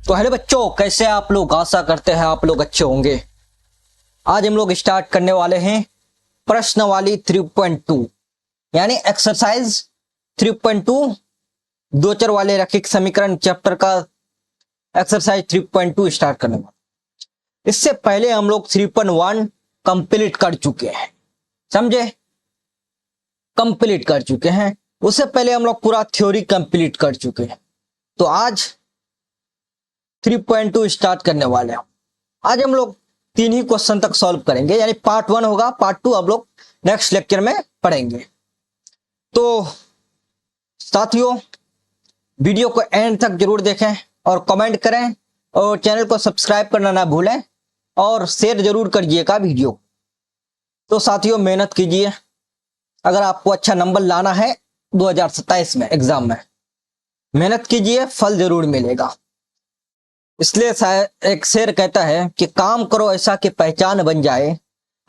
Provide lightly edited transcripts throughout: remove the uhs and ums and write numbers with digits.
तो हेलो बच्चों, कैसे आप लोग? आशा करते हैं आप लोग अच्छे होंगे। आज हम लोग स्टार्ट करने वाले हैं प्रश्नवाली 3.2 यानी एक्सरसाइज 3.2 दो चर वाले रैखिक समीकरण चैप्टर का एक्सरसाइज 3.2 स्टार्ट करने वाले। इससे पहले हम लोग 3.1 कंप्लीट कर चुके हैं, समझे? कंप्लीट कर चुके हैं। उससे पहले हम लोग पूरा थ्योरी कंप्लीट कर चुके हैं। तो आज 3.2 स्टार्ट करने वाले हैं। आज हम लोग 3 ही क्वेश्चन तक सॉल्व करेंगे, यानी पार्ट 1 होगा, पार्ट 2 हम लोग नेक्स्ट लेक्चर में पढ़ेंगे। तो साथियों, वीडियो को एंड तक जरूर देखें और कमेंट करें और चैनल को सब्सक्राइब करना ना भूलें और शेयर जरूर करिएगा वीडियो। तो साथियों, मेहनत कीजिए। अगर आपको अच्छा नंबर लाना है 2027 में एग्जाम में, मेहनत कीजिए, फल जरूर मिलेगा। इसलिए एक शेर कहता है कि काम करो ऐसा कि पहचान बन जाए,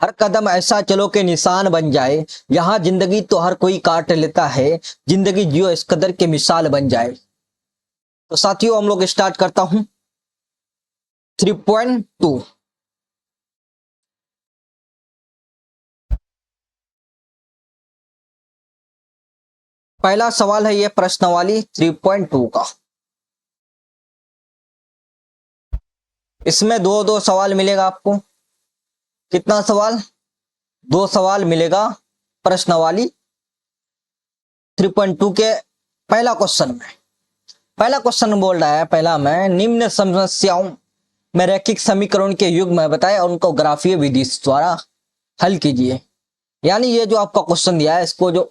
हर कदम ऐसा चलो कि निशान बन जाए, यहां जिंदगी तो हर कोई काट लेता है, जिंदगी जियो इस कदर के मिसाल बन जाए। तो साथियों, हम लोग स्टार्ट करता हूं 3.2। पहला सवाल है ये प्रश्नवाली 3.2 का। इसमें दो सवाल मिलेगा आपको। कितना सवाल? 2 सवाल मिलेगा प्रश्नवाली 3.2 के पहला क्वेश्चन में। पहला क्वेश्चन बोल रहा है, पहला में निम्न समस्याओं में रैखिक समीकरण के युग्म बताए और उनको ग्राफीय विधि द्वारा हल कीजिए। यानी ये जो आपका क्वेश्चन दिया है, इसको जो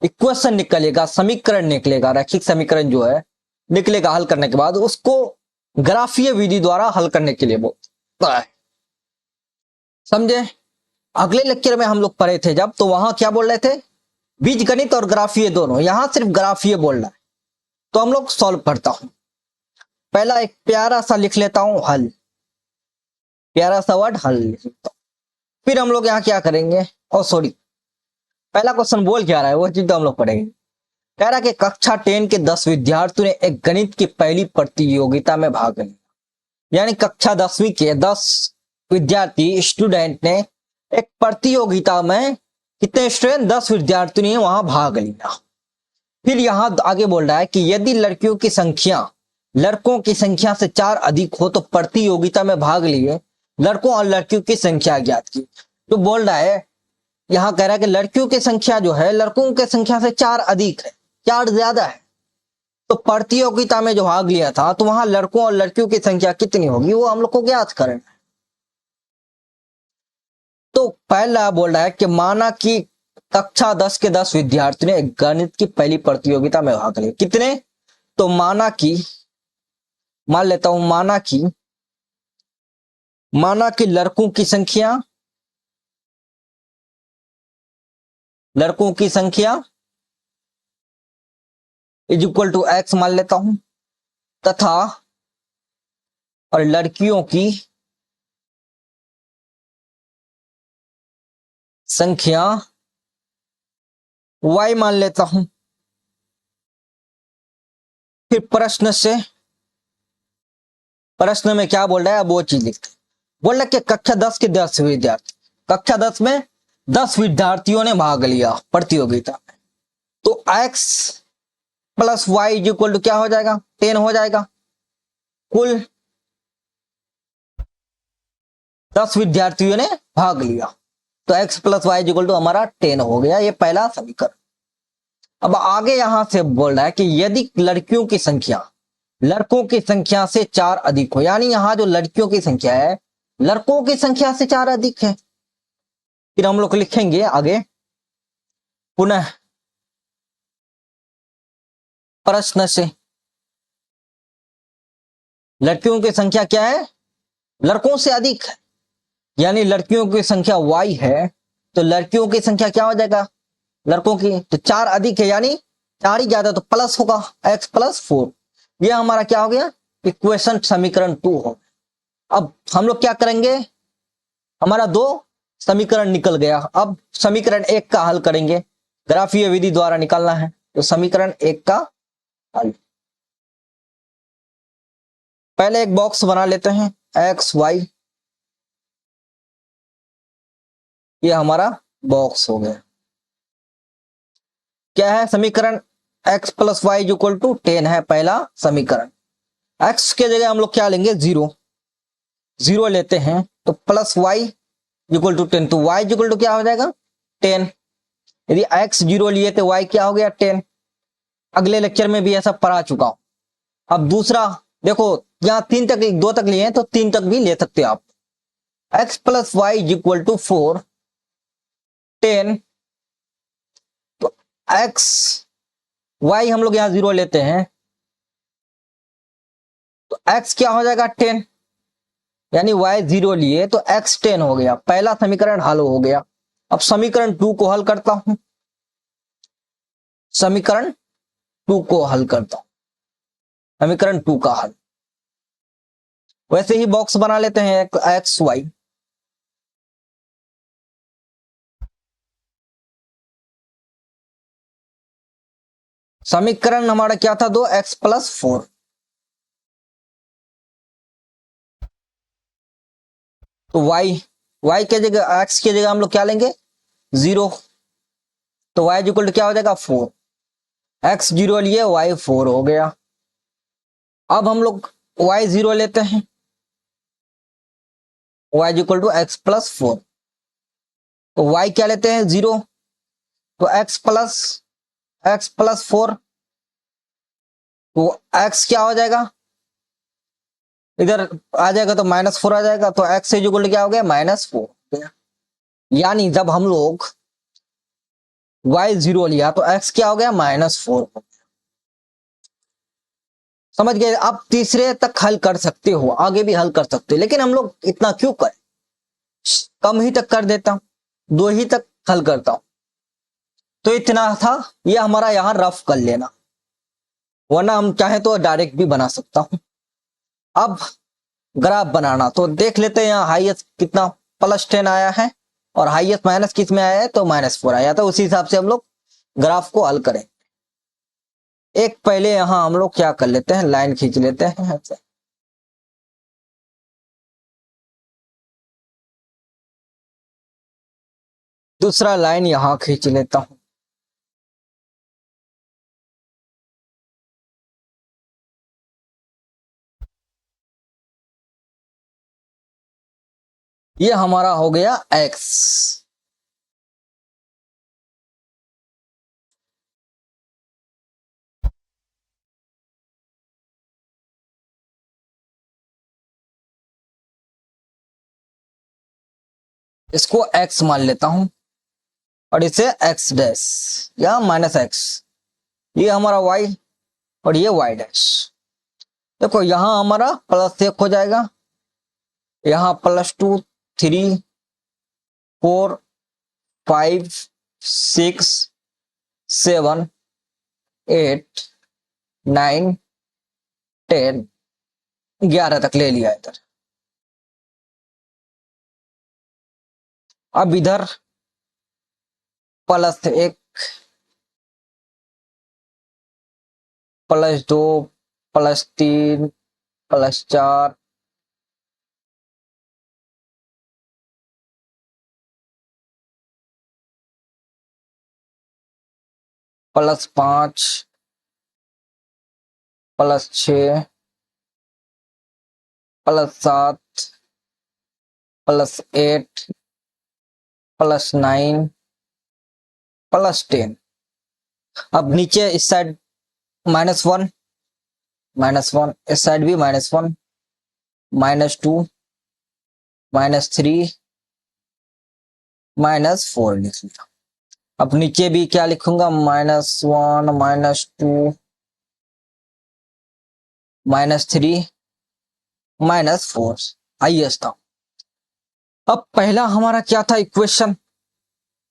इक्वेशन निकलेगा, समीकरण निकलेगा, रैखिक समीकरण जो है निकलेगा हल करने के बाद, उसको ग्राफीय विधि द्वारा हल करने के लिए बोलता है, समझे? अगले लेक्चर में हम लोग पढ़े थे जब, तो वहां क्या बोल रहे थे? बीजगणित और ग्राफीय दोनों। यहां सिर्फ ग्राफीय बोल रहा है। तो हम लोग सॉल्व करता हूं। पहला एक प्यारा सा लिख लेता हूं, हल। प्यारा सा वर्ड हल लिख लेता हूं। फिर हम लोग यहाँ क्या करेंगे? ओ सॉरी, पहला क्वेश्चन बोल क्या रहा है वो चीज तो हम लोग पढ़ेंगे। कह रहा कि कक्षा 10 के 10 विद्यार्थियों ने एक गणित की पहली प्रतियोगिता में भाग लिया। यानी कक्षा 10वीं के 10 विद्यार्थी स्टूडेंट ने एक प्रतियोगिता में, कितने स्टूडेंट? 10 विद्यार्थियों ने वहां भाग लिया। फिर यहां आगे बोल रहा है कि यदि लड़कियों की संख्या लड़कों की संख्या से 4 अधिक हो तो प्रतियोगिता में भाग लिए लड़कों और लड़कियों की संख्या ज्ञात की। तो बोल रहा है, यहां कह रहा है कि लड़कियों की संख्या जो है लड़कों की संख्या से 4 अधिक है, 4 ज्यादा है। तो प्रतियोगिता में जो भाग लिया था, तो वहां लड़कों और लड़कियों की संख्या कितनी होगी वो हम लोग को ज्ञात करना है। तो पहला बोल रहा है कि माना कि कक्षा 10 के 10 विद्यार्थियों ने गणित की पहली प्रतियोगिता में भाग लिया। कितने? तो माना कि, मान लेता हूं, माना कि लड़कों की संख्या इज इक्वल टू एक्स मान लेता हूं, तथा और लड़कियों की संख्या y मान लेता हूं। फिर प्रश्न में क्या बोल रहा है, अब वो चीज लिखते। बोल रहा है कि कक्षा 10 के 10 विद्यार्थी, कक्षा 10 में 10 विद्यार्थियों ने भाग लिया प्रतियोगिता में। तो x plus y is equal to क्या हो जाएगा? 10 हो जाएगा। कुल 10 विद्यार्थियों ने भाग लिया, तो x plus y is equal to हमारा 10 हो गया। ये पहला समीकरण। अब आगे यहां से बोल रहा है कि यदि लड़कियों की संख्या लड़कों की संख्या से 4 अधिक हो, यानी यहां जो लड़कियों की संख्या है लड़कों की संख्या से 4 अधिक है। फिर हम लोग लिखेंगे आगे, पुनः प्रश्न से लड़कियों की संख्या क्या है? लड़कों से अधिक है, यानी लड़कियों की संख्या y है, तो लड़कियों की संख्या क्या हो जाएगा? लड़कों की तो 4 अधिक है, यानी 4 ही ज्यादा, तो प्लस होगा x प्लस 4। यह हमारा क्या हो गया? इक्वेशन समीकरण 2 हो। अब हम लोग क्या करेंगे? हमारा 2 समीकरण निकल गया। अब समीकरण 1 का हल करेंगे, ग्राफीय विधि द्वारा निकालना है। तो समीकरण 1 का हल, पहले एक बॉक्स बना लेते हैं एक्स वाई, ये हमारा बॉक्स हो गया। क्या है समीकरण? x plus y equal to 10 है पहला समीकरण। x के जगह हम लोग क्या लेंगे? 0, 0 लेते हैं तो प्लस वाई इक्वल टू 10, तो y इक्वल टू क्या हो जाएगा? 10। यदि x 0 लिए तो y क्या हो गया? 10। अगले लेक्चर में भी ऐसा पढ़ा चुका हूं। अब दूसरा देखो, यहाँ 3 तक, 2 तक लिए हैं तो 3 तक भी ले सकते हो आप। x plus y equal to 4, 10, तो x y हम लोग यहाँ 0 लेते हैं तो x क्या हो जाएगा? 10, यानी y 0 लिए तो x 10 हो गया। पहला समीकरण हल हो गया। अब समीकरण 2 को हल करता हूं, समीकरण 2 को हल करता हूं, समीकरण 2 का हल। वैसे ही बॉक्स बना लेते हैं एक्स वाई। समीकरण हमारा क्या था? 2x प्लस 4, तो y के जगह, x की जगह हम लोग क्या लेंगे? 0, तो y इक्वल टू क्या हो जाएगा? 4। x 0 लिए, y 4 हो गया। अब हम लोग y 0 लेते हैं, y equal to x plus 4, तो y क्या लेते हैं? 0, तो x प्लस 4, तो x क्या हो जाएगा? इधर आ जाएगा तो -4 आ जाएगा, तो x इक्वल टू क्या हो गया? -4। यानी जब हम लोग y 0 लिया तो x क्या हो गया? -4। समझ गए? आप तीसरे तक हल कर सकते हो, आगे भी हल कर सकते हो, लेकिन हम लोग इतना क्यों करें? कम ही तक कर देता हूं, 2 ही तक हल करता हूं। तो इतना था, ये हमारा यहां रफ कर लेना, वरना हम चाहे तो डायरेक्ट भी बना सकता हूं। अब ग्राफ बनाना तो देख लेते हैं, यहाँ हाईएस्ट कितना? +10 आया है, और हाईएस्ट माइनस किस में आया है? तो -4 आया, तो उसी हिसाब से हम लोग ग्राफ को हल करें। एक पहले यहां हम लोग क्या कर लेते हैं? लाइन खींच लेते हैं ऐसे। दूसरा लाइन यहां खींच लेता हूं। ये हमारा हो गया x। इसको x मान लेता हूं, और इसे x डैश या -x, ये हमारा y, और ये y डैश। देखो यहां हमारा +1 हो जाएगा, यहां +2, 3, 4, 5, 6, 7, 8, 9, 10, 11 तक ले लिया इधर। अब इधर +1, +2, +3, +4, +5, +6, +7, +8, +9, +10। अब नीचे इस साइड -1, -1, इस साइड भी -1, -2, -3, -4 लिख लिया। अब नीचे भी क्या लिखूंगा? -1, -2, -3, -4। आइए था। अब पहला हमारा क्या था इक्वेशन?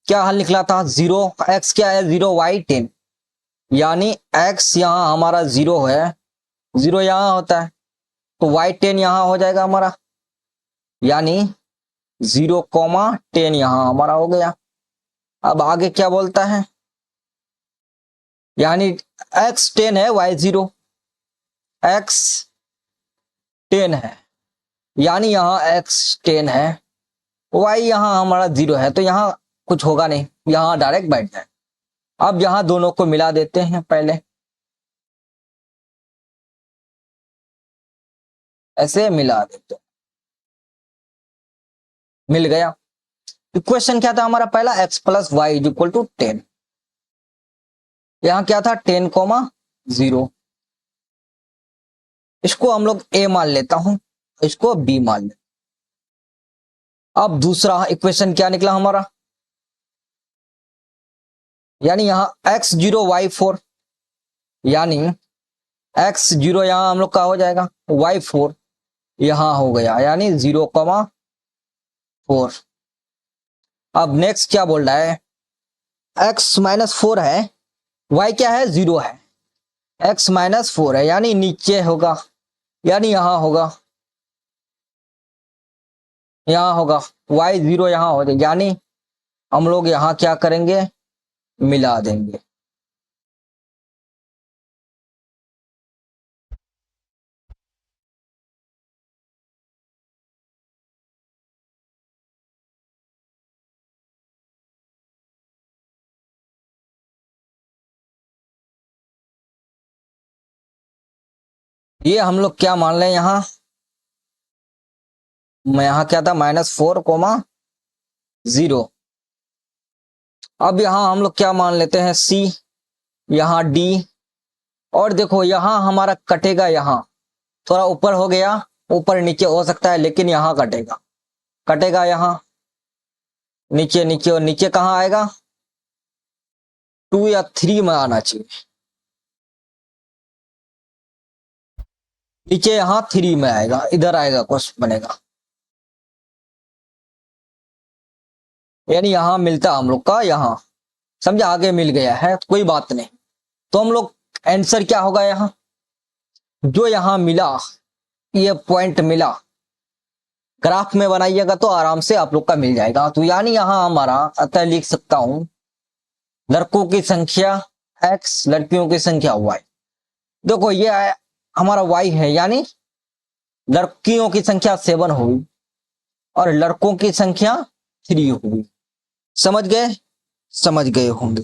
क्या हल निकला था? 0, x क्या है? 0, y 10, यानी x यहां हमारा 0 है, 0 यहां होता है, तो y 10 यहां हो जाएगा हमारा, यानी 0, 10 यहां हमारा हो गया। अब आगे क्या बोलता है? यानी x 10 है, y 0, x 10 है, यानी यहाँ x 10 है, y यहाँ हमारा 0 है, तो यहाँ कुछ होगा नहीं, यहाँ डायरेक्ट बैठ जाए। अब यहाँ दोनों को मिला देते हैं, पहले ऐसे मिला देते हैं, मिल गया। इक्वेशन क्या था हमारा पहला, x plus y is equal to 10। यहाँ क्या था 10, 0। इसको हम लोग a मान लेता हूं, इसको b मान ले। अब दूसरा इक्वेशन क्या निकला हमारा, यानी यहाँ x0 y4, यानी x0 यहाँ हम लोग का हो जाएगा, y4 यहाँ हो गया, यानी 0,4। अब नेक्स्ट क्या बोल रहा है, x-4 है, y क्या है 0 है, x-4 है, यानी नीचे होगा, यानी यहाँ होगा, यहाँ होगा, y0 यहाँ हो जाएगा, यानी हम लोग यहाँ क्या करेंगे, मिला देंगे। ये हम लोग क्या मान लें, यहाँ क्या था -4,0। अब यहाँ हम लोग क्या मान लेते हैं, c, यहाँ d, और देखो यहाँ हमारा कटेगा, यहाँ थोड़ा ऊपर हो गया, ऊपर नीचे हो सकता है, लेकिन यहाँ कटेगा, कटेगा यहाँ नीचे नीचे, और नीचे कहाँ आएगा, 2 या 3 में आना चाहिए, नीचे यहाँ 3 में आएगा, इधर आएगा कुछ बनेगा, यानी यहाँ मिलता हम लोग का, यहाँ समझा, आगे मिल गया है, तो कोई बात नहीं। तो हम लोग आंसर क्या होगा, यहाँ जो यहाँ मिला, ये पॉइंट मिला, ग्राफ में बनाइएगा तो आराम से आप लोग का मिल जाएगा। तो यानी यहाँ हमारा अतः लिख सकता हूं, लड़कों की संख्या x, लड़कियों की संख्या y। देखो ये हमारा y है, यानी लड़कियों की संख्या 7 हुई और लड़कों की संख्या 3 हुई। समझ गए, समझ गए होंगे।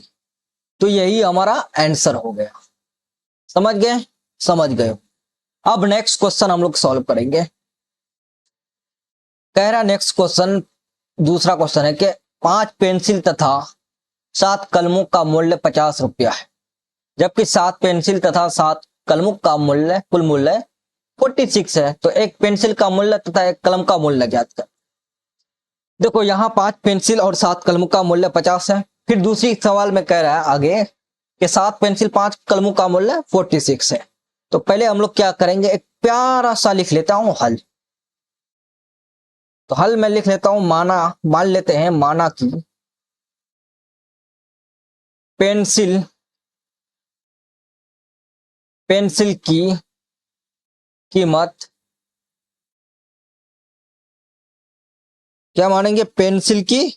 तो यही हमारा आंसर हो गया, समझ गए, समझ गए। अब नेक्स्ट क्वेश्चन हम लोग सॉल्व करेंगे। कह रहा नेक्स्ट क्वेश्चन, दूसरा क्वेश्चन है कि 5 पेंसिल तथा 7 कलमों का मूल्य 50 रुपया है, जबकि 7 पेंसिल तथा 7 कलमों का मूल्य, कुल मूल्य 46 है। तो एक पेंसिल का मूल्य तथा एक कलम का मूल्य ज्ञात कर। देखो यहाँ 5 पेंसिल और 7 कलमों का मूल्य 50 है। फिर दूसरी सवाल में कह रहा है आगे कि 7 पेंसिल 5 कलमों का मूल्य 46 है। तो पहले हम लोग क्या करेंगे, एक प्यारा सा लिख लेता हूं हल। तो हल में लिख लेता हूं, मान लेते हैं, माना कि पेंसिल की कीमत, क्या मानेंगे, पेंसिल की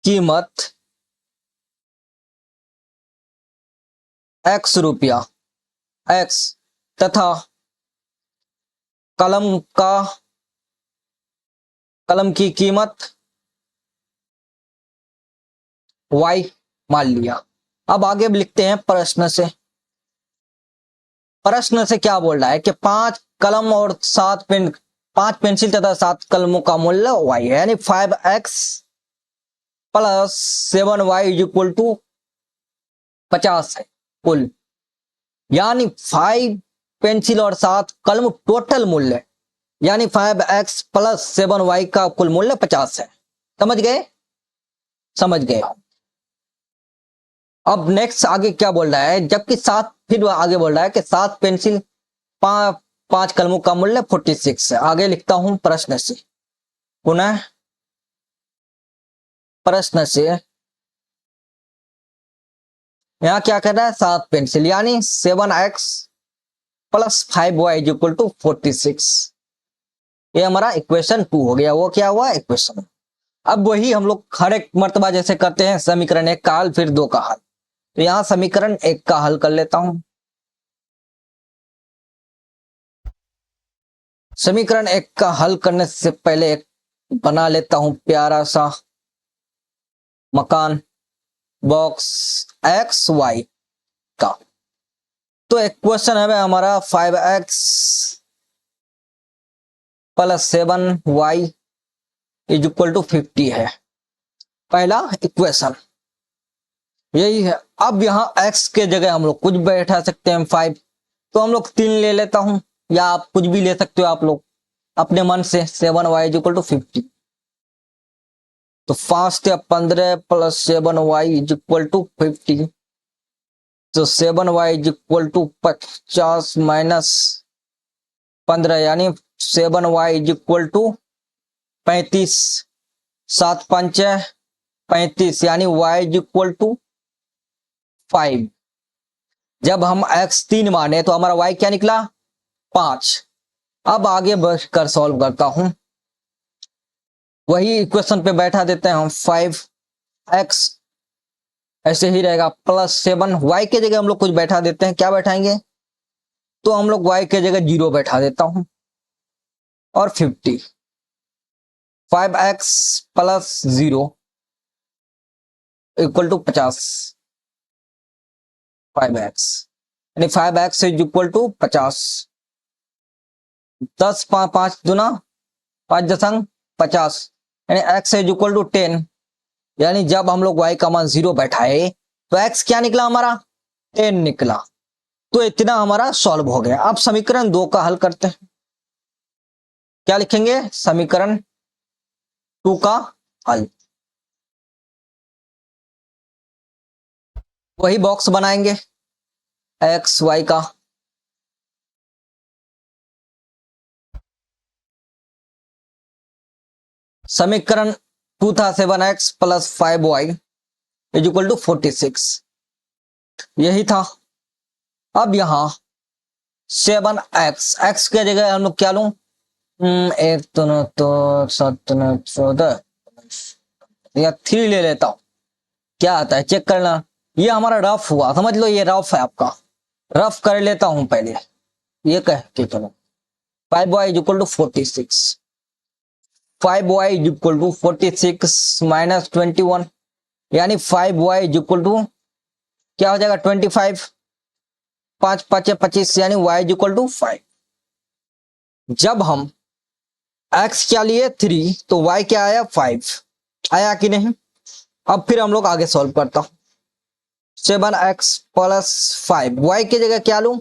कीमत x रुपया, x, तथा कलम की कीमत y मान लिया। अब आगे लिखते हैं प्रश्न से। प्रश्न से क्या बोल रहा है कि 5 कलम और 5 पेंसिल तथा 7 कलमों का मूल्य y है, यानी 5x plus 7y is equal to 50 है कुल, यानी 5 पेंसिल और 7 कलम टोटल मूल्य, यानी 5x प्लस 7y का कुल मूल्य 50 है। समझ गए, समझ गए। अब नेक्स्ट आगे क्या बोल रहा है, जबकि 7, फिर आगे बोल रहा है कि 7 पेंसिल 5 कलमों का मूल्य 46 है। आगे लिखता हूं प्रश्न से, पुनः प्रश्न से, यहां क्या कर रहा है, 7 पेंसिल यानी 7x plus 5y is equal to 46। ये हमारा इक्वेशन 2 हो गया। वो क्या हुआ, इक्वेशन। अब वही हम लोग हर एक मर्तबा जैसे करते हैं, समीकरण 1 का हल, फिर 2 का हल। तो यहां समीकरण 1 का हल कर लेता हूं। समीकरण 1 का हल करने से पहले एक बना लेता हूं प्यारा सा मकान, बॉक्स एक्स वाई का। तो एक क्वेश्चन है हमारा 5x plus 7y is equal to 50 है पहला इक्वेशन, यही है। अब यहाँ x के जगह हम लोग कुछ बैठा सकते हैं 5, तो हम लोग 3 ले लेता हूं, या आप कुछ भी ले सकते हो आप लोग अपने मन से। 7y इज इक्वल टू 50, तो 5 या 15 plus 7y is equal to 50, तो 7y is equal to 50 minus 15 यानी 7y इज इक्वल टू 35, 7 5 35 यानी y इज इक्वल टू 5। जब हम x 3 माने तो हमारा y क्या निकला 5। अब आगे बढ़कर सॉल्व करता हूं, वही इक्वेशन पे बैठा देते हैं हम। 5x ऐसे ही रहेगा प्लस 7, y के जगह हम लोग कुछ बैठा देते हैं, क्या बैठाएंगे, तो हम लोग y के जगह 0 बैठा देता हूं और 50। 5x plus 0 equal to 50, 5x यानी 5x इज इक्वल टू 50। 10 5 दूना 5 दशंग 50 यानी x इज इक्वल टू 10, यानी जब हम लोग y का मान 0 बैठाए तो x क्या निकला हमारा 10 निकला। तो इतना हमारा सॉल्व हो गया। अब समीकरण 2 का हल करते हैं, क्या लिखेंगे, समीकरण 2 का हल। वही बॉक्स बनाएंगे एक्स वाई का, समीकरण 2 था 7x plus 5y is equal to 46, यही था। अब यहां 7x, x के जगह हम लोग क्या लूं, एक तो न तो 7 न 14 या 3 ले लेता हूं, क्या आता है चेक करना। ये हमारा रफ हुआ, समझ लो ये रफ है आपका, रफ कर लेता हूं पहले ये कह के चलो। 5y is equal to 46, 5y is equal to 46 minus 21 यानी 5y इज इक्वल टू क्या हो जाएगा 25, 5 5 25 यानी y इज इक्वल टू 5। जब हम x क्या लिए 3 तो y क्या आया 5, आया कि नहीं। अब फिर हम लोग आगे सॉल्व करता हूं। 7x प्लस 5 y की जगह क्या लूं,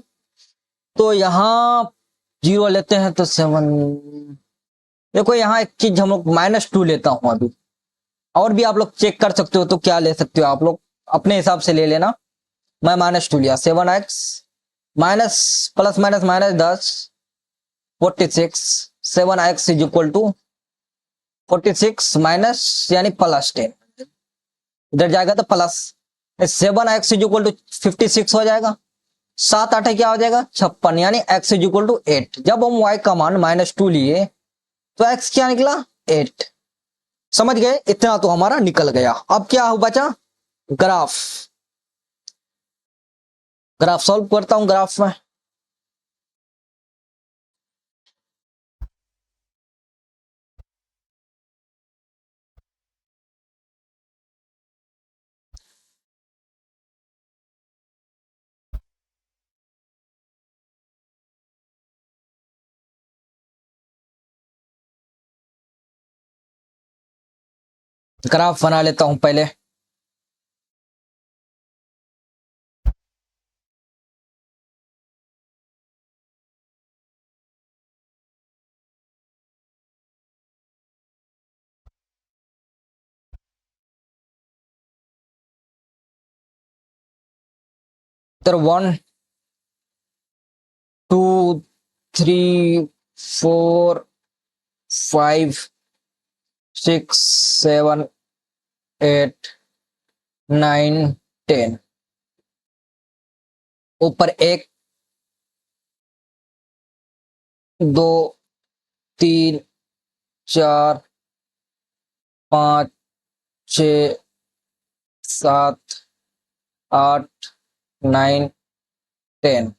तो यहां 0 लेते हैं तो 7, देखो यहां एक चीज हम लोग -2 लेता हूं अभी, और भी आप लोग चेक कर सकते हो, तो क्या ले सकते हो आप लोग अपने हिसाब से ले लेना। मैं -2 लिया, 7x minus plus minus minus 10 46, 7x is equal to 46 minus यानी प्लस 10, इधर जाएगा तो plus 7x is equal to 56 हो जाएगा, 7 8 क्या हो जाएगा 56 यानी x इज इक्वल टू 8। जब हम y का मान -2 लिए तो x क्या निकला 8, समझ गए, इतना तो हमारा निकल गया। अब क्या हो बचा ग्राफ, ग्राफ सॉल्व करता हूं। ग्राफ में ग्राफ बना लेता हूं पहले। इधर 1 2 3 4 5 6 7 8 9 10, ऊपर 1 2 3 4 5 6 7 8 9 10,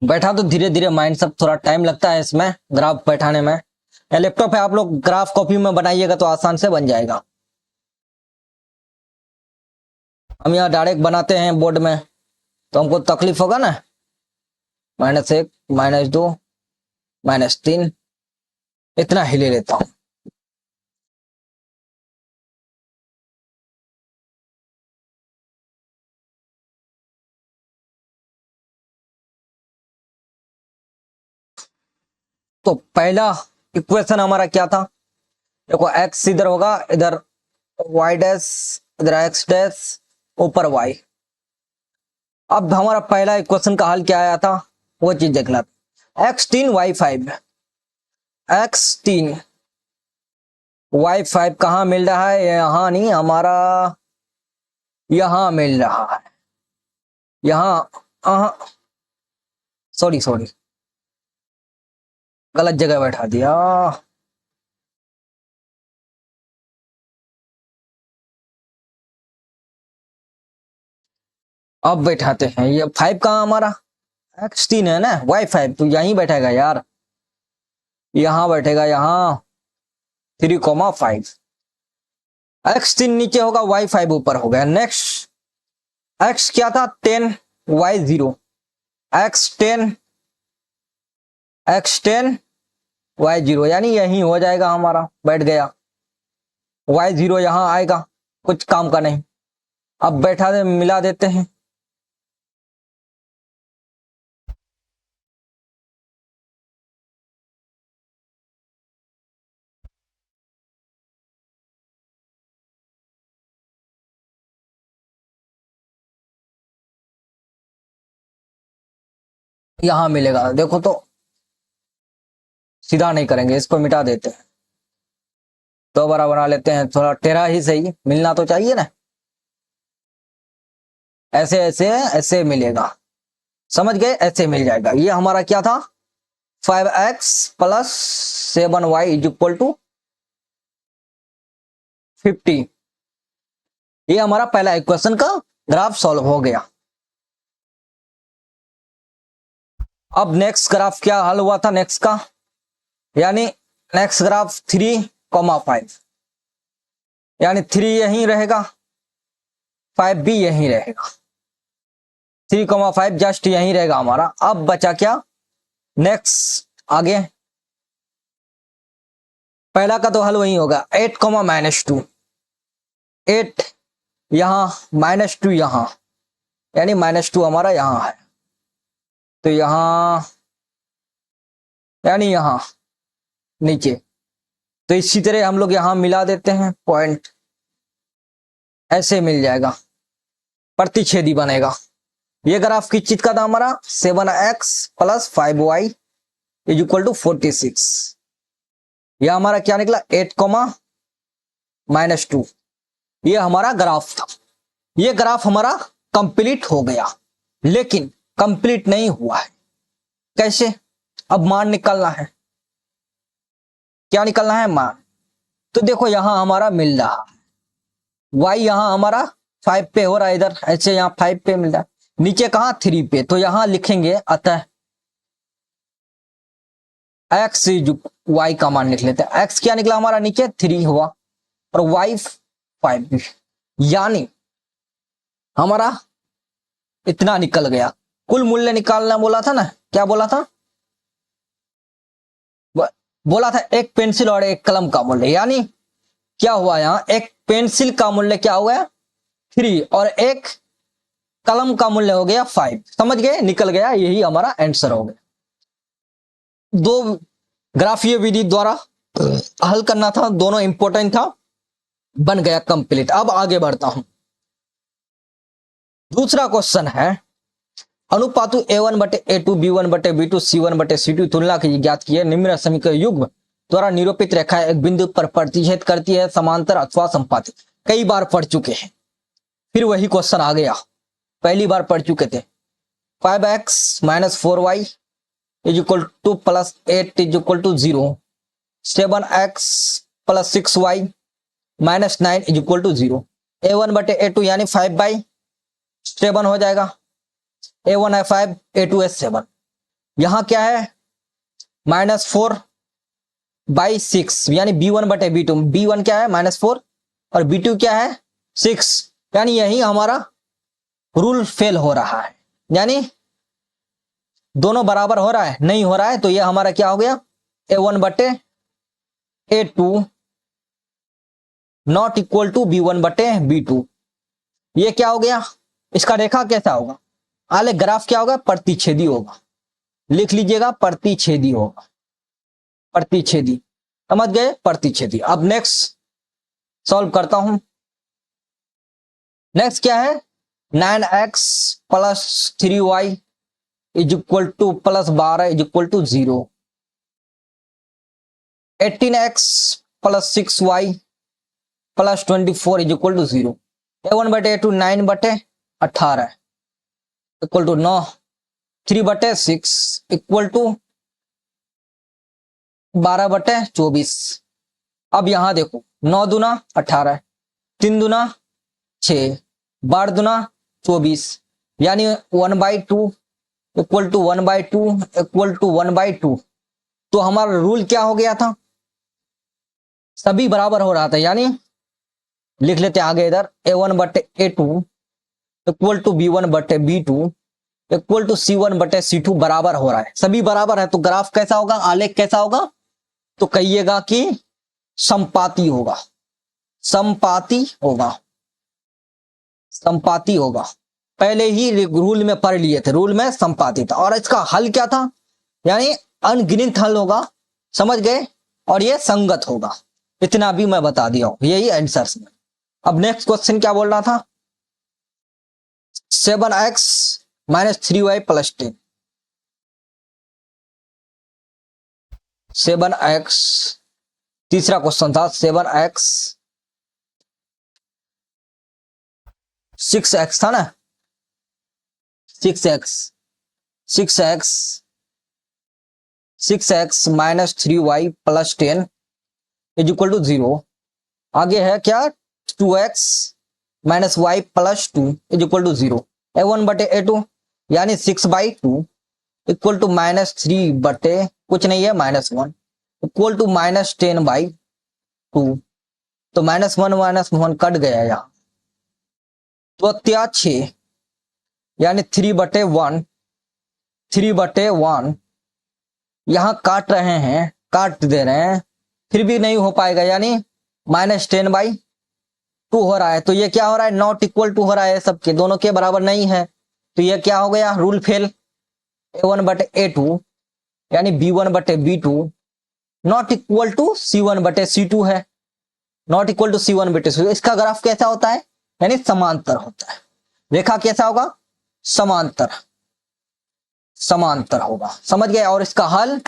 बैठा तो धीरे धीरे माइंड सब, थोड़ा टाइम लगता है इसमें ग्राफ बैठाने में। या लैपटॉप है, आप लोग ग्राफ कॉपी में बनाइएगा तो आसान से बन जाएगा। हम यहाँ डायरेक्ट बनाते हैं बोर्ड में तो हमको तकलीफ होगा ना। -1, -2, -3, इतना ही ले लेता हूं। तो पहला इक्वेशन हमारा क्या था, देखो x इधर होगा, इधर y डैश, इधर x डैश, ऊपर y। अब हमारा पहला इक्वेशन का हल क्या आया था वो चीज देखना। x3 y5, x3 y5 कहाँ मिल रहा है, यहां नहीं हमारा, यहां मिल रहा है, यहां, सॉरी सॉरी, गलत जगह बैठा दिया। अब बैठाते हैं, ये 5 कहाँ हमारा, x3 है ना, y5 तो यहीं बैठेगा यार, यहां बैठेगा, यहां 3,5। x3 नीचे होगा, y5 ऊपर हो गया। नेक्स्ट x क्या था 10, y0, x10, x10 y0, यानी यही हो जाएगा हमारा, बैठ गया। y0 यहां आएगा, कुछ काम का नहीं। अब बैठा दे, मिला देते हैं। यहां मिलेगा, देखो तो सीधा नहीं करेंगे, इसको मिटा देते हैं, तो बड़ा बना लेते हैं, थोड़ा टेढ़ा ही सही, मिलना तो चाहिए ना। ऐसे ऐसे ऐसे मिलेगा, समझ गए, ऐसे मिल जाएगा। ये हमारा क्या था, 5x plus 7y is equal to 50। ये हमारा पहला इक्वेशन का ग्राफ सॉल्व हो गया। अब नेक्स्ट ग्राफ क्या हल हुआ था नेक्स्ट का, यानी नेक्स्ट ग्राफ 3,5, यानी 3 यहीं रहेगा, 5 भी यहीं रहेगा, 3,5 जस्ट यहीं रहेगा हमारा। अब बचा क्या, नेक्स्ट आगे पहला का तो हल वही होगा, 8, -2, 8 यहां, -2 यहां, यानी -2 हमारा यहां है, तो यहां यानी यहां नीचे, तो इसी तरह हम लोग यहां मिला देते हैं पॉइंट, ऐसे मिल जाएगा, प्रतिच्छेदी बनेगा। ये ग्राफ किस चीज का था हमारा, 7x plus 5y is equal to 46। यह हमारा क्या निकला, 8, -2। ये हमारा ग्राफ था। ये ग्राफ हमारा कंप्लीट हो गया, लेकिन कंप्लीट नहीं हुआ है। कैसे, अब मान निकालना है, क्या निकालना है, मान। तो देखो यहां हमारा मिल रहा है, y यहां हमारा 5 पे हो रहा है, इधर ऐसे यहां 5 पे मिल रहा है, नीचे कहां 3 पे, तो यहां लिखेंगे अतः x y का मान लिख लेते हैं। x क्या निकला हमारा, नीचे 3 हुआ, और y 5 भी, यानी हमारा इतना निकल गया। कुल मूल्य निकालना बोला था ना, क्या बोला था, बोला था एक पेंसिल और एक कलम का मूल्य, यानी क्या हुआ, यहां एक पेंसिल का मूल्य क्या हुआ 3 और एक कलम का मूल्य हो गया 5। समझ गए, निकल गया, यही हमारा आंसर हो गया। दो ग्राफीय विधि द्वारा हल करना था, दोनों इंपॉर्टेंट था, बन गया कंप्लीट। अब आगे बढ़ता हूं, दूसरा क्वेश्चन है, अनुपातु a1/a2 b1/b2 c1/c2 तुलना की ज्ञात की है, निम्न समीकरण युग्म द्वारा निरूपित रेखा एक बिंदु पर प्रतिच्छेद करती है, समांतर अथवा संपातिक। कई बार पढ़ चुके हैं, फिर वही क्वेश्चन आ गया, पहली बार पढ़ चुके थे। 5x - 4y is equal to +8 is equal to 0, 7x + 6y - 9 is equal to 0। a1/a2 यानी 5/7 हो जाएगा, a1 है 5, a2 है 7। यहां क्या है -4/6 यानी B1/B2। B1 क्या है -4 और B2 क्या है 6, यानी यही हमारा रूल फेल हो रहा है, यानी दोनों बराबर हो रहा है, नहीं हो रहा है, तो ये हमारा क्या हो गया A1/A2 not equal to B1/B2। ये क्या हो गया, इसका रेखा कैसा होगा, आलेख ग्राफ क्या होगा, प्रतिच्छेदी होगा। लिख लीजिएगा प्रतिच्छेदी होगा, प्रतिच्छेदी, समझ गए, प्रतिच्छेदी। अब नेक्स्ट सॉल्व करता हूं। नेक्स्ट क्या है 9x + 3y = +12 = 0। 18x + 6y + 24 = 0। A1/A2 9/18 = 9। 3/6 = 12/24। अब यहां देखो 9 दूना 18, 3 दूना 6, 12 दूना 24, यानी 1/2 = 1/2 = 1/2। तो हमारा रूल क्या हो गया था, सभी बराबर हो रहा था, यानी लिख लेते हैं आगे इधर A1/A2 = B1/B2 = C1/C2 बराबर हो रहा है, सभी बराबर है, तो ग्राफ कैसा होगा, आलेख कैसा होगा, तो कहिएगा कि समपाती होगा, समपाती होगा, समपाती होगा। पहले ही रूल में पढ़ लिए थे, रूल में समपाती था। और इसका हल क्या था, यानी अनगिनत हल होगा, समझ गए, और ये संगत होगा, इतना भी मैं बता दिया हूं, यही आंसर्स में। अब नेक्स्ट क्वेश्चन क्या बोल रहा था, 7x - 3y + 10। 7x, तीसरा क्वेश्चन था 7x, 6x था ना, 6x, 6x, 6x - 3y + 10 = 0। आगे है क्या 2x - y + 2 = 0। A1/A2 यानी 6/2 = -3 कुछ नहीं है -1 = -10/2। तो -1 कट गया यहां, तो क्या 6 यानी 3/1, 3/1 यहां काट रहे हैं, काट दे रहे हैं, फिर भी नहीं हो पाएगा, यानी -10/2 हो रहा है। तो ये क्या हो रहा है, नॉट इक्वल टू हो रहा है, सबके दोनों के बराबर नहीं है, तो ये क्या हो गया, रूल फेल। A1/A2 यानी B1/B2 not equal to C1/C2 है, नॉट इक्वल टू C1/C2। इसका ग्राफ कैसा होता है, यानी समांतर होता है, रेखा कैसा होगा, समांतर, समांतर होगा, समझ गए। और इसका हल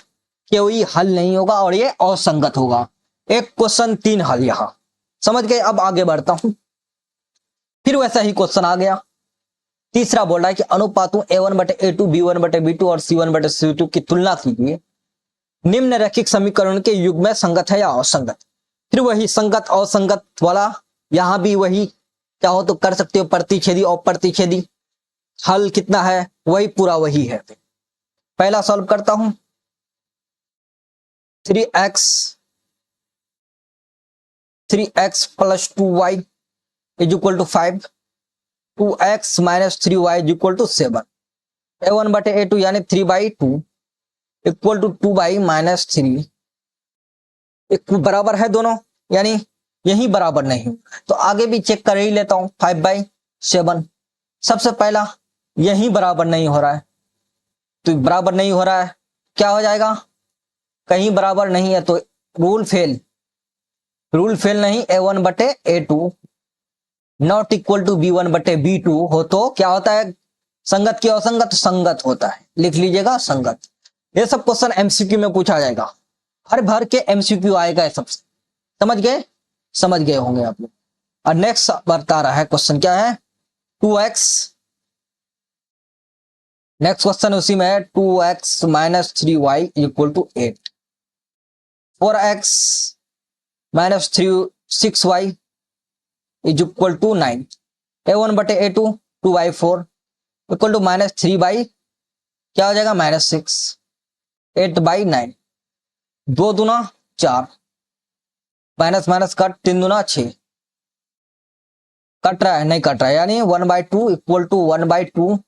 कोई हल नहीं होगा, और ये असंगत होगा। एक क्वेश्चन 3 हल यहां, समझ गए। अब आगे बढ़ता हूं, फिर वैसा ही क्वेश्चन आ गया, तीसरा बोल रहा है कि अनुपातों A1/A2 B1/B2 और C1/C2 की तुलना कीजिए, निम्न रैखिक समीकरण के युग्म में संगत है या असंगत। फिर वही संगत असंगत वाला, यहां भी वही चाहो तो कर सकते हो, प्रतिच्छेदी और प्रतिच्छेदी। हल कितना है, वही पूरा वही है। पहला सॉल्व करता हूं, 3x + 2y = 5, 2x - 3y = 7। A1/A2 यानी 3/2 = 2y - 3, एक बराबर है दोनों, यानी यही बराबर नहीं, तो आगे भी चेक कर ही लेता हूं। 5/7, सबसे पहला यही बराबर नहीं हो रहा है, तो बराबर नहीं हो रहा है, क्या हो जाएगा, कहीं बराबर नहीं है, तो रूल फेल, रूल फेल नहीं। A1/A2 not equal to B1/B2 हो तो क्या होता है, संगत की असंगत, संगत होता है, लिख लीजिएगा संगत। ये सब क्वेश्चन MCQ में पूछा जाएगा, हर भर के MCQ आएगा ये सब, समझ गए, समझ गए होंगे आप लोग। और नेक्स्ट बता रहा है क्वेश्चन क्या है, 2x, नेक्स्ट क्वेश्चन उसी में है, 2x - 3y = 8, 4x - 6y = 9। A1/A2 2/4 = -3 क्या हो जाएगा, -6। 8/9, 2 दूना 4, माइनस माइनस कट, 3 दूना 6, कट रहा है नहीं कट रहा है, यानी 1/2 equal to 1/2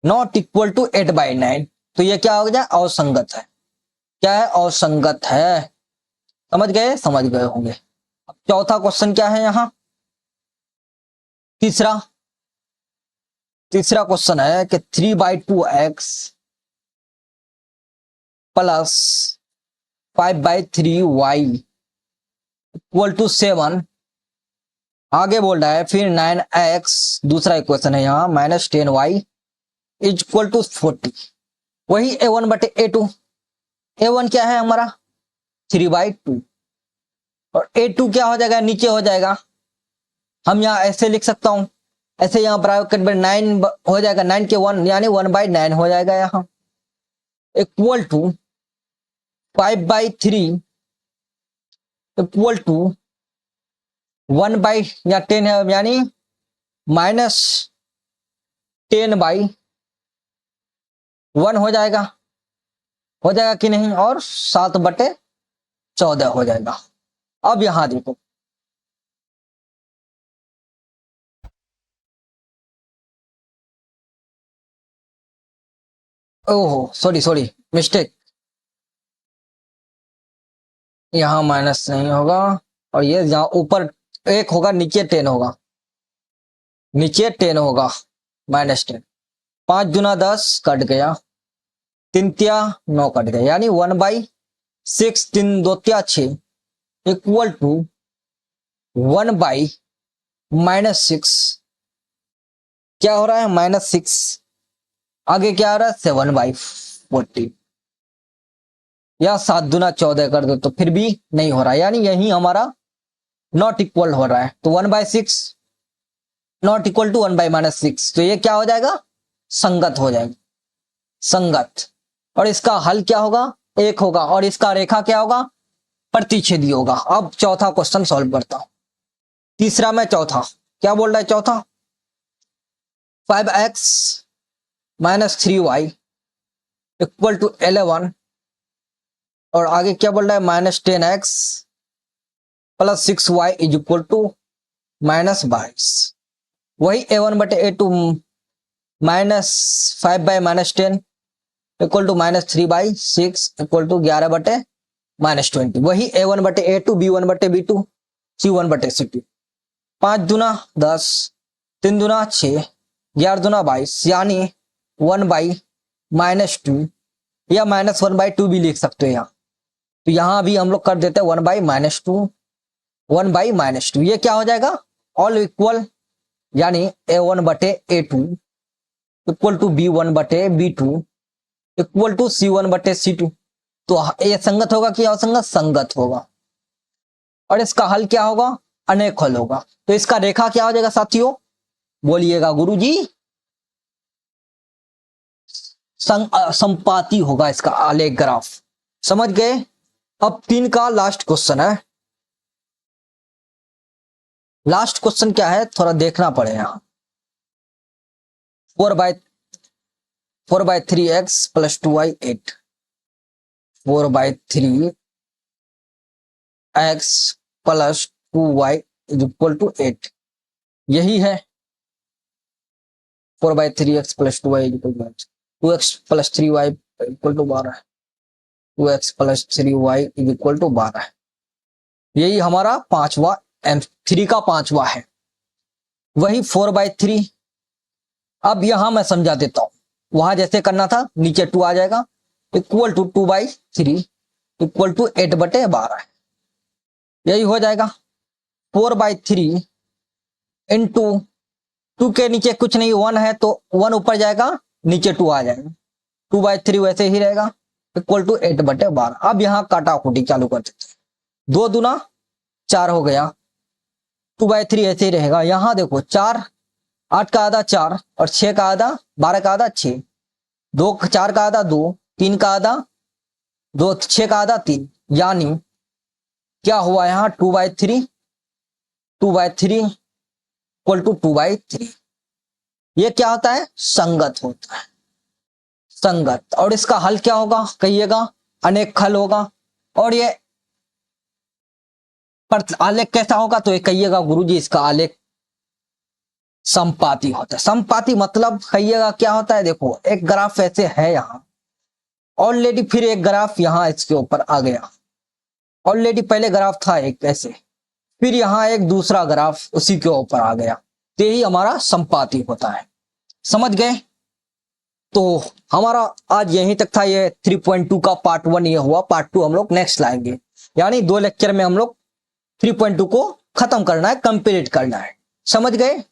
not equal to 8/9। तो ये क्या हो गया, असंगत है। क्या है, असंगत है। समझ गए होंगे। अब चौथा क्वेश्चन क्या है यहाँ, तीसरा क्वेश्चन है कि 3/2x plus 5/3y equal to 7। आगे बोल रहा है फिर 9x, दूसरा इक्वेशन है यहाँ, -10y इज इक्वल टू 40। वही a1/a2। a1 क्या है हमारा 3/2, और a2 क्या हो जाएगा, नीचे हो जाएगा। हम यहाँ ऐसे लिख सकता हूं, ऐसे यहाँ ब्रैकेट में 9 हो जाएगा, 9 के 1 यानी 1/9 हो जाएगा यहाँ, इक्वल टू 5/3 इक्वल टू 1 या 10 है यानी -10/1 हो जाएगा कि नहीं, और 7/14 हो जाएगा। अब यहां देखो, ओहो सॉरी मिस्टेक, यहां माइनस नहीं होगा, और ये जहां ऊपर 1 होगा नीचे 10 होगा, -10, 5 दूना 10 कट गया, 3 तिया 9 कट गया, यानी 1/6, 3 2 6 इक्वल टू 1/-6। क्या हो रहा है, -6। आगे क्या आ रहा है, 7/40, या 7 दूना 14 कर दो तो फिर भी नहीं हो रहा है, यानी यही हमारा नॉट इक्वल हो रहा है। तो 1/6 नॉट इक्वल टू 1/-6, तो ये क्या हो जाएगा, संगत हो जाएगा, संगत। और इसका हल क्या होगा, 1 होगा, और इसका रेखा क्या होगा, प्रतिच्छेदी होगा। अब चौथा क्वेश्चन सॉल्व करता हूं, तीसरा में चौथा क्या बोल रहा है, चौथा 5x - 3y इक्वल टू 11, और आगे क्या बोल रहा है, -10x plus 6y is equal to -22। वही a1/a2 -5/-10 equal to -3/6 equal to 11/-20। वही a1/a2 b1/b2 c1/c2। 5 दूना 10, 3 दूना 6, 11 दूना 22, यानी 1/-2 या -1/2 भी लिख सकते हो यहाँ। तो यहां भी हम लोग कर देते हैं 1/-2, 1/-2। ये क्या हो जाएगा, ऑल इक्वल, यानी a1/a2 equal to b1/b2 equal to c1/c2। तो ये संगत होगा कि असंगत, संगत होगा। और इसका हल क्या होगा, अनेक हल होगा। तो इसका रेखा क्या हो जाएगा साथियों, बोलिएगा गुरुजी, संपाती होगा इसका आलेख ग्राफ। समझ गए। अब 3 का लास्ट क्वेश्चन है। लास्ट क्वेश्चन क्या है, थोड़ा देखना पड़ेगा। 4/3x plus 2y 8, 4/3x plus 2y is equal to 8। यही है 4/3x plus 2y is equal to 2x plus 3y equal to 12, 2x plus 3y is equal to 12। यही हमारा पांचवा M3 का पांचवा है। वही 4/3। अब यहां मैं समझा देता हूं, वहां जैसे करना था, नीचे 2 आ जाएगा, इक्वल टू 2/3 इक्वल टू 8/12। यही हो जाएगा 4/3 इंटू 2 के नीचे कुछ नहीं, 1 है तो 1 ऊपर जाएगा, नीचे 2 आ जाएगा, 2/3 वैसे ही रहेगा इक्वल टू 8/12। अब यहाँ काटाकुटी चालू कर देते, 2 दूना 4 हो गया, 2/3 ऐसे ही रहेगा। यहां देखो 4, 8 का आधा 4, और 6 का आधा 12 का आधा 6, 2 4 का आधा 2, 3 का आधा 2, 6 का आधा 3, यानी क्या हुआ यहाँ 2/3 इक्वल टू 2/3। ये क्या होता है, संगत होता है। संगत। और इसका हल क्या होगा कहिएगा? अनेक हल होगा। और ये पर आलेख कैसा होगा? तो ये कहिएगा गुरुजी इसका आलेख संपाती होता है। संपाती मतलब कहिएगा क्या होता है? देखो एक ग्राफ ऐसे है यहाँ ऑलरेडी, फिर एक ग्राफ यहाँ इसके ऊपर आ गया, ऑलरेडी पहले ग्राफ था एक ऐसे, फिर यहाँ एक दूसरा ग्राफ उसी के ऊपर आ गया, तो यही हमारा संपाती होता है। समझ गए? तो हमारा आज यहीं तक था। ये 3.2 का पार्ट 1 ये हुआ। पार्ट 2 हम लोग नेक्स्ट लाएंगे, यानी 2 लेक्चर में हम लोग 3.2 को खत्म करना है, कंप्लीट करना है। समझ गए?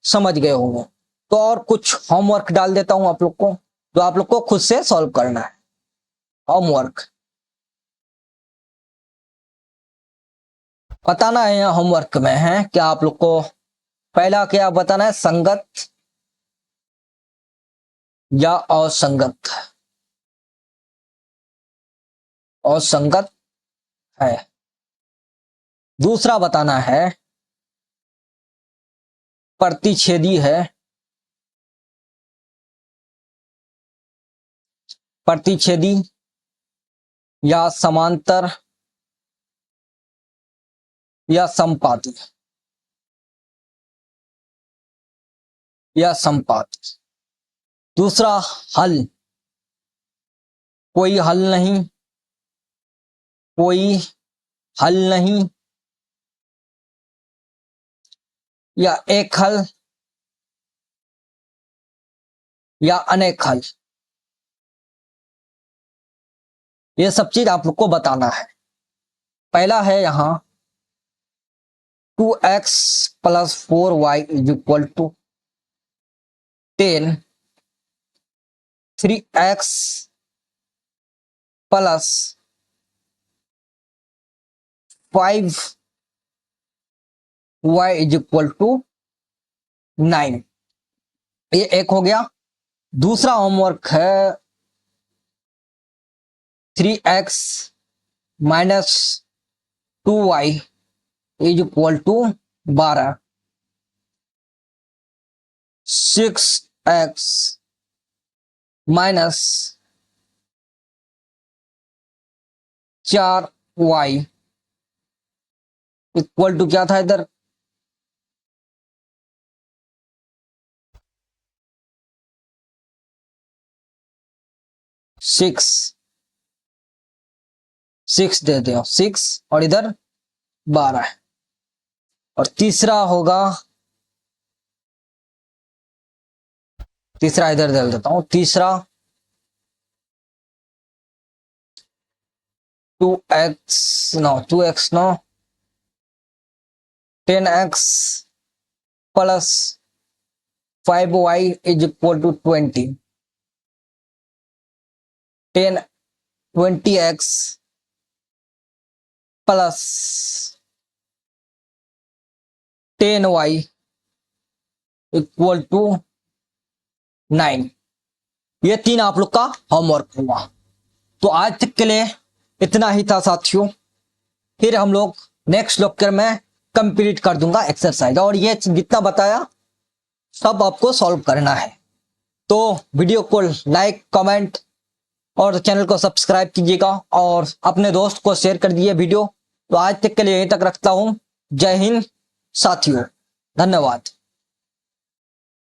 समझ गए होंगे। तो और कुछ होमवर्क डाल देता हूं आप लोग को, तो आप लोग को खुद से सॉल्व करना है। होमवर्क बताना है, यहाँ होमवर्क में है क्या आप लोग को? पहला क्या बताना है? संगत या असंगत? असंगत है। दूसरा बताना है प्रतिच्छेदी है, प्रतिच्छेदी या समांतर या संपाती, या संपाती। दूसरा हल, कोई हल नहीं, कोई हल नहीं, या एक हल, या अनेक हल। ये सब चीज आप लोग को बताना है। पहला है यहां 2x + 4y = 10, 3x + 5y = 9। ये एक हो गया। दूसरा होमवर्क है 3x - 2y = 12, 6x - 4y = क्या था इधर? 6 दे दो, 6 और इधर 12 है। और तीसरा होगा, तीसरा इधर डाल देता हूं। तीसरा 2x no 10x + 5y = 20, 20x + 10y = 9। ये 3 आप लोग का होमवर्क हुआ। तो आज तक के लिए इतना ही था साथियों। फिर हम लोग नेक्स्ट लेक्चर में कंप्लीट कर दूंगा एक्सरसाइज, और ये जितना बताया सब आपको सॉल्व करना है। तो वीडियो को लाइक, कमेंट और चैनल को सब्सक्राइब कीजिएगा, और अपने दोस्त को शेयर कर दीजिए वीडियो। तो आज तक के लिए यहीं तक रखता हूं। जय हिंद साथियों, धन्यवाद।